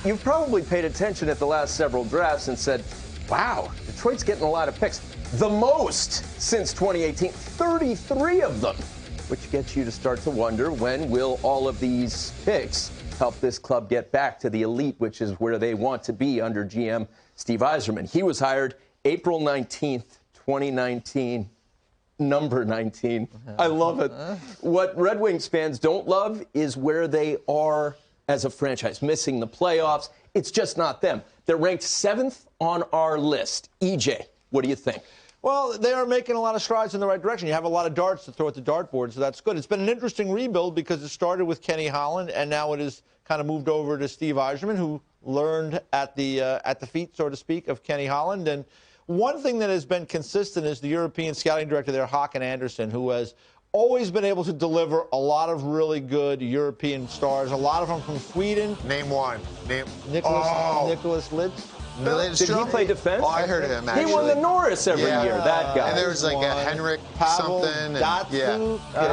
you've probably paid attention at the last several drafts and said, wow, Detroit's getting a lot of picks. The most since 2018, 33 of them, which gets you to start to wonder, when will all of these picks help this club get back to the elite, which is where they want to be under GM Steve Yzerman. He was hired April 19th, 2019. Number 19. I love it. What Red Wings fans don't love is where they are as a franchise, missing the playoffs. It's just not them. They're ranked 7th on our list. EJ, what do you think? Well, they are making a lot of strides in the right direction. You have a lot of darts to throw at the dartboard, so that's good. It's been an interesting rebuild because it started with Kenny Holland, and now it has kind of moved over to Steve Yzerman, who learned at the feet, so to speak, of Kenny Holland. And one thing that has been consistent is the European scouting director there, Håkan Andersson, who has always been able to deliver a lot of really good European stars, a lot of them from Sweden. Name one. Nicholas Lidstrom. Did he play defense? Oh, I heard of him, actually. He won the Norris every year, that guy. And there was like a Henrik something. Datsu, it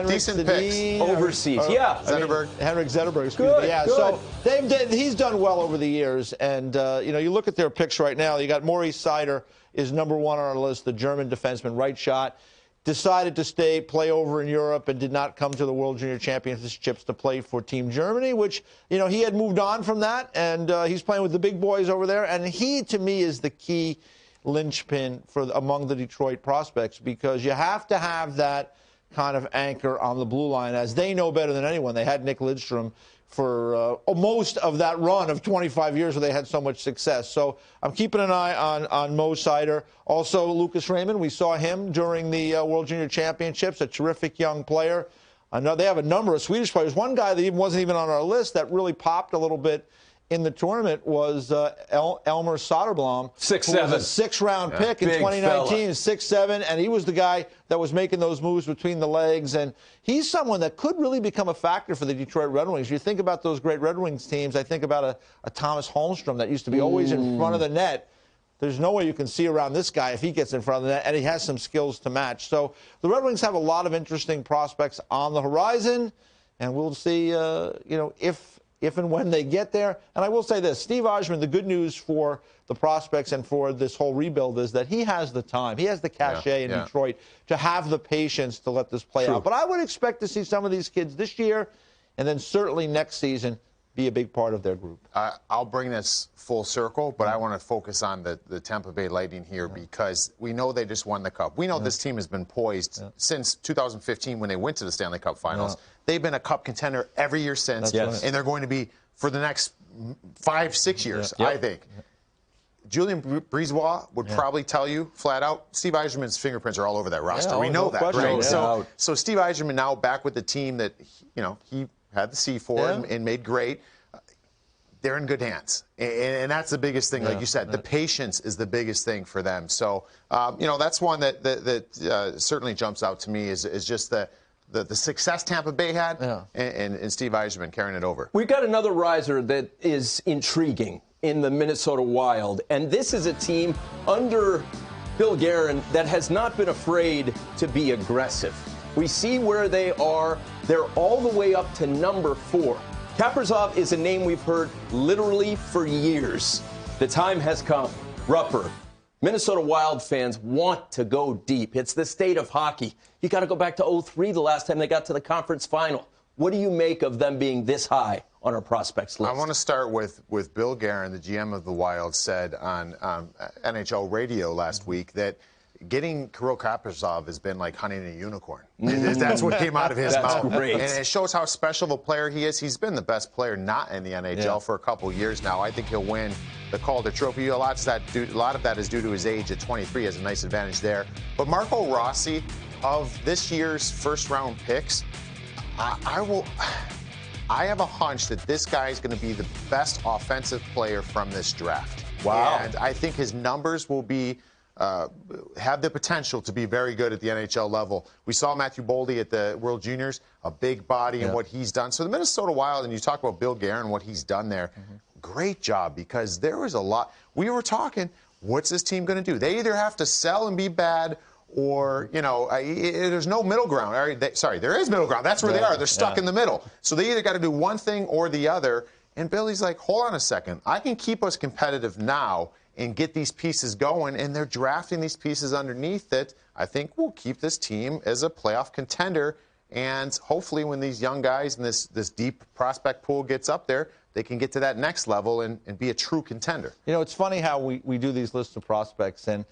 was decent picks. Overseas, Zetterberg. Henrik Zetterberg, excuse me. Yeah, good. So he's done well over the years. And, you look at their picks right now. You got Maurice Seider is number 1 on our list, the German defenseman, right shot. Decided to play over in Europe and did not come to the World Junior Championships to play for Team Germany, which, he had moved on from that, and he's playing with the big boys over there. And he, to me, is the key linchpin among the Detroit prospects, because you have to have that kind of anchor on the blue line, as they know better than anyone. They had Nick Lidstrom for most of that run of 25 years where they had so much success. So I'm keeping an eye on Mo Seider. Also, Lucas Raymond, we saw him during the World Junior Championships, a terrific young player. I know they have a number of Swedish players. One guy that wasn't even on our list that really popped a little bit in the tournament was Elmer Soderblom. 6'7". Who was a 6th-round pick in 2019, 6'7", and he was the guy that was making those moves between the legs. And he's someone that could really become a factor for the Detroit Red Wings. You think about those great Red Wings teams, I think about a Thomas Holmstrom that used to be always in front of the net. There's no way you can see around this guy if he gets in front of the net, and he has some skills to match. So the Red Wings have a lot of interesting prospects on the horizon, and we'll see, if and when they get there. And I will say this, Steve Yzerman, the good news for the prospects and for this whole rebuild is that he has the time. He has the cachet in Detroit to have the patience to let this play out. But I would expect to see some of these kids this year and then certainly next season be a big part of their group. I'll bring this full circle, but I want to focus on the Tampa Bay Lightning here because we know they just won the Cup. We know this team has been poised since 2015 when they went to the Stanley Cup Finals. They've been a Cup contender every year since, and they're going to be for the next 5-6 years, I think. Julian Brisebois would probably tell you flat out, Steve Yzerman's fingerprints are all over that roster. We know that, right? So Steve Yzerman now back with the team that he had the C for and made great. They're in good hands, and that's the biggest thing. Like you said, the patience is the biggest thing for them. So that's one that certainly jumps out to me is just the success Tampa Bay had and Steve Yzerman carrying it over. We've got another riser that is intriguing in the Minnesota Wild, and this is a team under Bill Guerin that has not been afraid to be aggressive. We see where they are. They're all the way up to number 4. Kaprizov is a name we've heard literally for years. The time has come. Rupper. Minnesota Wild fans want to go deep. It's the state of hockey. You got to go back to 2003, the last time they got to the conference final. What do you make of them being this high on our prospects list? I want to start with Bill Guerin, the GM of the Wild, said on NHL radio last week that getting Kirill Kaprizov has been like hunting a unicorn. That's what came out of his mouth. Great. And it shows how special of a player he is. He's been the best player not in the NHL for a couple years now. I think he'll win the Calder Trophy. A lot of that is due to his age at 23. He has a nice advantage there. But Marco Rossi, of this year's first-round picks, I have a hunch that this guy is going to be the best offensive player from this draft. Wow. And I think his numbers will be have the potential to be very good at the NHL level. We saw Matthew Boldy at the World Juniors, a big body and what he's done. So the Minnesota Wild, and you talk about Bill Guerin, what he's done there, great job, because there was a lot. We were talking, what's this team going to do? They either have to sell and be bad, or, there's no middle ground. Sorry, there is middle ground. That's where they are. They're stuck in the middle. So they either got to do one thing or the other. And Billy's like, hold on a second. I can keep us competitive now and get these pieces going, and they're drafting these pieces underneath that I think will keep this team as a playoff contender. And hopefully when these young guys and this deep prospect pool gets up there, they can get to that next level and be a true contender. You know, it's funny how we do these lists of prospects. And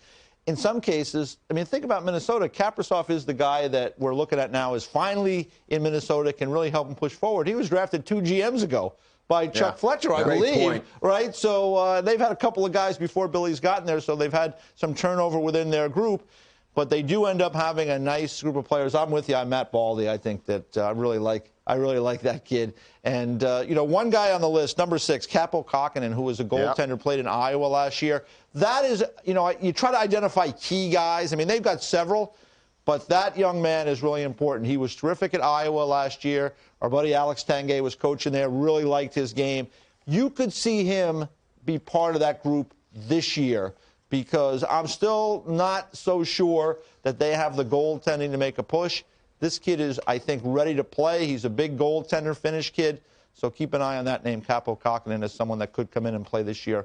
in some cases, I mean, think about Minnesota. Kaprizov is the guy that we're looking at now is finally in Minnesota, can really help him push forward. He was drafted 2 GMs ago by Chuck Fletcher, I believe. Right? So they've had a couple of guys before Billy's gotten there, so they've had some turnover within their group. But they do end up having a nice group of players. I'm with you. I'm Matt Baldy. I think that I really like that kid. And, you know, one guy on the list, number 6, Kaapo Kähkönen, who was a goaltender, played in Iowa last year. That is, you know, you try to identify key guys. I mean, they've got several, but that young man is really important. He was terrific at Iowa last year. Our buddy Alex Tanguay was coaching there, really liked his game. You could see him be part of that group this year, because I'm still not so sure that they have the goaltending to make a push. This kid is, I think, ready to play. He's a big goaltender Finnish kid. So keep an eye on that name, Kaapo Kähkönen, as someone that could come in and play this year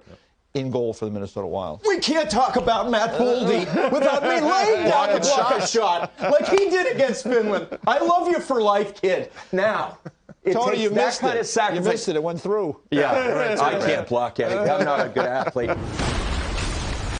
in goal for the Minnesota Wild. We can't talk about Matt Baldy without me laying down and block a shot like he did against Finland. I love you for life, kid. Now, Tony, you missed that kind of sacrifice. You missed it. It went through. Yeah, I can't block anything. I'm not a good athlete.